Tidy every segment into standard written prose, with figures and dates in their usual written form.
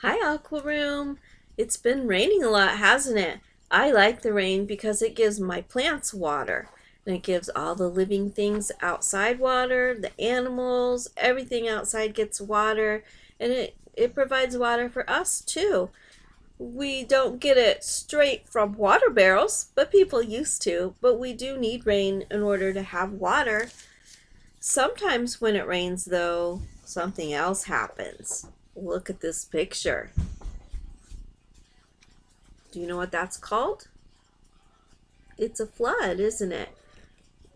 Hi, Aqua Room. It's been raining a lot, hasn't it? I like the rain because it gives my plants water. And it gives all the living things outside water, the animals, everything outside gets water. And it provides water for us too. We don't get it straight from water barrels, but people used to. But we do need rain in order to have water. Sometimes when it rains, though, something else happens. Look at this picture. Do you know what that's called? It's a flood, isn't it?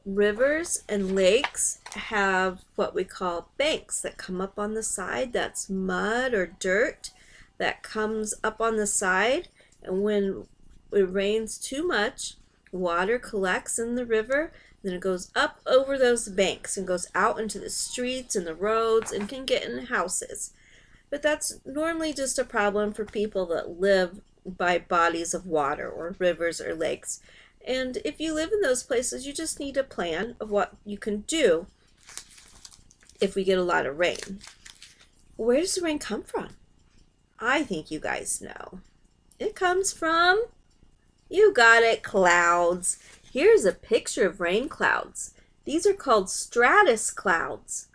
Rivers and lakes have what we call banks that come up on the side. That's mud or dirt that comes up on the side. And when it rains too much, water collects in the river. Then it goes up over those banks and goes out into the streets and the roads and can get in houses. But that's normally just a problem for people that live by bodies of water or rivers or lakes. And if you live in those places, you just need a plan of what you can do if we get a lot of rain. Where does the rain come from? I think you guys know. It comes from, you got it, clouds. Here's a picture of rain clouds. These are called stratus clouds.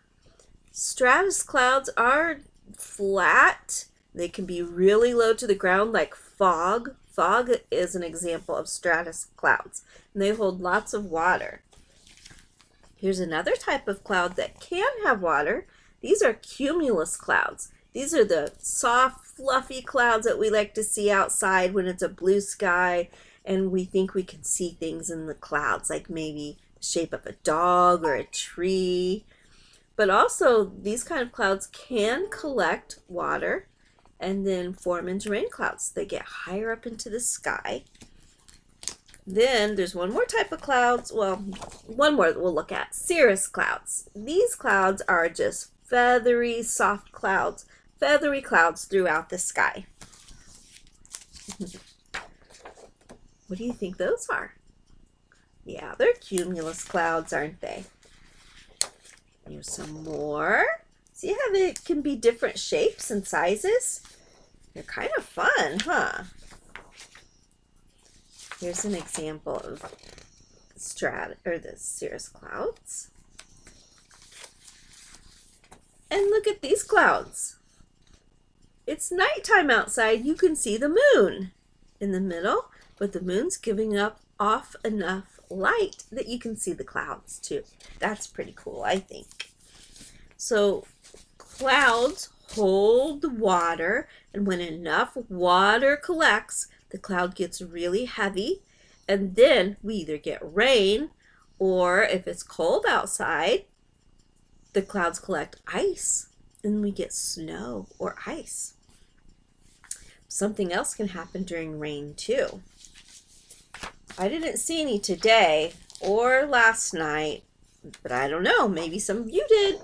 Stratus clouds are flat. They can be really low to the ground like fog. Fog is an example of stratus clouds, and they hold lots of water. Here's another type of cloud that can have water. These are cumulus clouds. These are the soft, fluffy clouds that we like to see outside when it's a blue sky and we think we can see things in the clouds, like maybe the shape of a dog or a tree. But also, these kind of clouds can collect water and then form into rain clouds. They get higher up into the sky. Then there's one more type of clouds. Well, one more that we'll look at. Cirrus clouds. These clouds are just feathery, soft clouds. Feathery clouds throughout the sky. What do you think those are? Yeah, they're cumulus clouds, aren't they? Here's some more. See how they can be different shapes and sizes? They're kind of fun, huh? Here's an example of the cirrus clouds. And look at these clouds. It's nighttime outside. You can see the moon in the middle, but the moon's giving off enough light that you can see the clouds too. That's pretty cool, I think. So clouds hold the water, and when enough water collects, the cloud gets really heavy, and then we either get rain, or if it's cold outside, the clouds collect ice and we get snow or ice. Something else can happen during rain too. I didn't see any today or last night, but I don't know, maybe some of you did.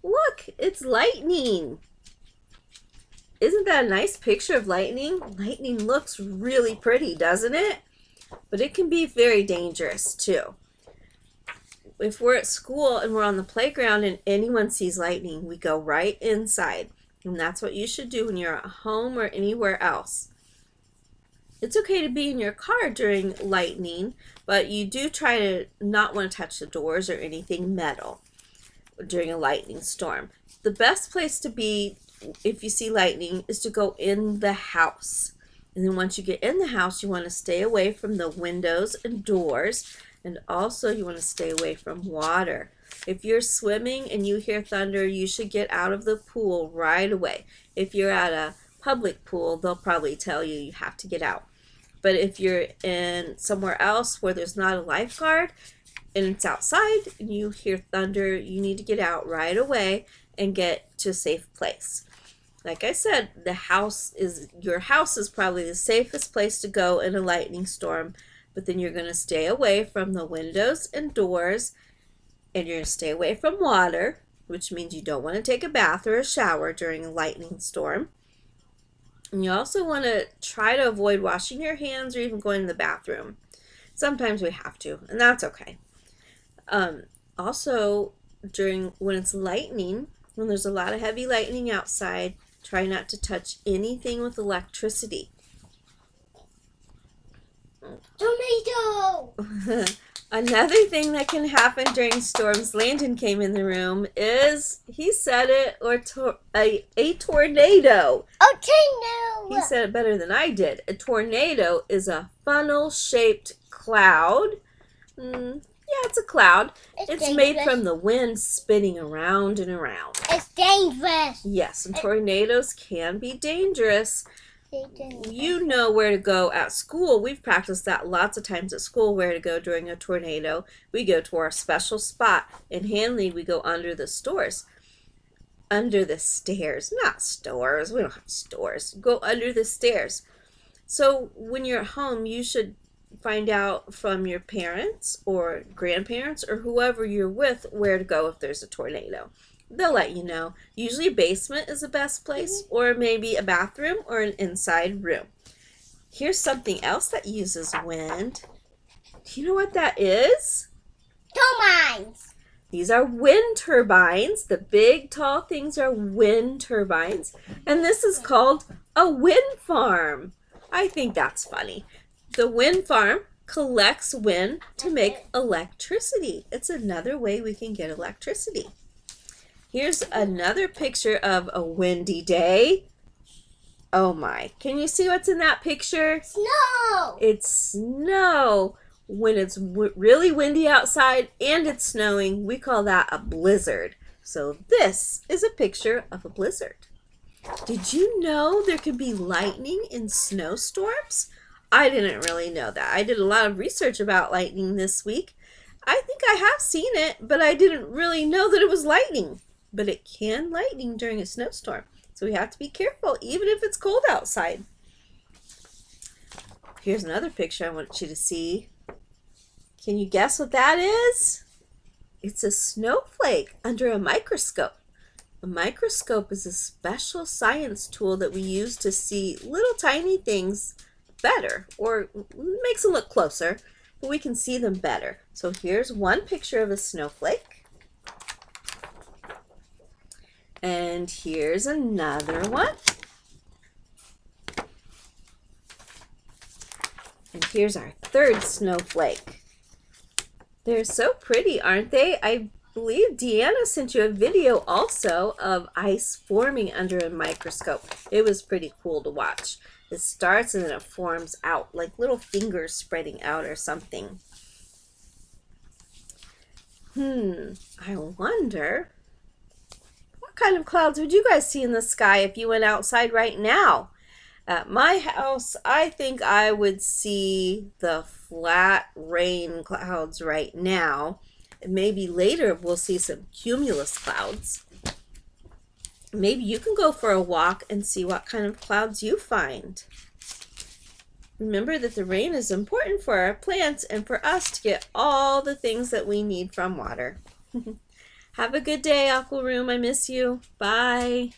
Look, it's lightning. Isn't that a nice picture of lightning? Lightning looks really pretty, doesn't it? But it can be very dangerous too. If we're at school and we're on the playground and anyone sees lightning, we go right inside. And that's what you should do when you're at home or anywhere else. It's okay to be in your car during lightning, but you do try to not want to touch the doors or anything metal during a lightning storm. The best place to be if you see lightning is to go in the house. And then once you get in the house, you want to stay away from the windows and doors. And also you want to stay away from water. If you're swimming and you hear thunder, you should get out of the pool right away. If you're at a public pool, they'll probably tell you you have to get out. But if you're in somewhere else where there's not a lifeguard and it's outside and you hear thunder, you need to get out right away and get to a safe place. Like I said, your house is probably the safest place to go in a lightning storm, but then you're going to stay away from the windows and doors, and you're going to stay away from water, which means you don't want to take a bath or a shower during a lightning storm. And you also want to try to avoid washing your hands or even going to the bathroom. Sometimes we have to, and that's okay. Also, when it's lightning, when there's a lot of heavy lightning outside, Try not to touch anything with electricity. Tornado! Another thing that can happen during storms, Landon came in the room, is, he said it, a tornado. A tornado! He said it better than I did. A tornado is a funnel-shaped cloud. Yeah, it's a cloud. It's made from the wind spinning around and around. It's dangerous. Yes, and tornadoes can be dangerous. You know where to go at school. We've practiced that lots of times at school, where to go during a tornado. We go to our special spot. In Hanley, we go under the stores. Under the stairs. Not stores. We don't have stores. Go under the stairs. So when you're at home, you should find out from your parents or grandparents or whoever you're with where to go if there's a tornado. They'll let you know. Usually a basement is the best place, or maybe a bathroom or an inside room. Here's something else that uses wind. Do you know what that is? Turbines. These are wind turbines. The big tall things are wind turbines. And this is called a wind farm. I think that's funny. The wind farm collects wind to make electricity. It's another way we can get electricity. Here's another picture of a windy day. Oh my, can you see what's in that picture? Snow! It's snow. When it's really windy outside and it's snowing, we call that a blizzard. So this is a picture of a blizzard. Did you know there could be lightning in snowstorms? I didn't really know that. I did a lot of research about lightning this week. I think I have seen it, but I didn't really know that it was lightning. But it can lightning during a snowstorm. So we have to be careful, even if it's cold outside. Here's another picture I want you to see. Can you guess what that is? It's a snowflake under a microscope. A microscope is a special science tool that we use to see little tiny things better, or makes them look closer, but we can see them better. So here's one picture of a snowflake. And here's another one. And here's our third snowflake. They're so pretty, aren't they? I believe Deanna sent you a video also of ice forming under a microscope. It was pretty cool to watch. It starts and then it forms out like little fingers spreading out or something. I wonder, what kind of clouds would you guys see in the sky if you went outside right now? At my house, I think I would see the flat rain clouds right now. Maybe later we'll see some cumulus clouds. Maybe you can go for a walk and see what kind of clouds you find. Remember that the rain is important for our plants and for us to get all the things that we need from water. Have a good day, Aqua Room. I miss you. Bye.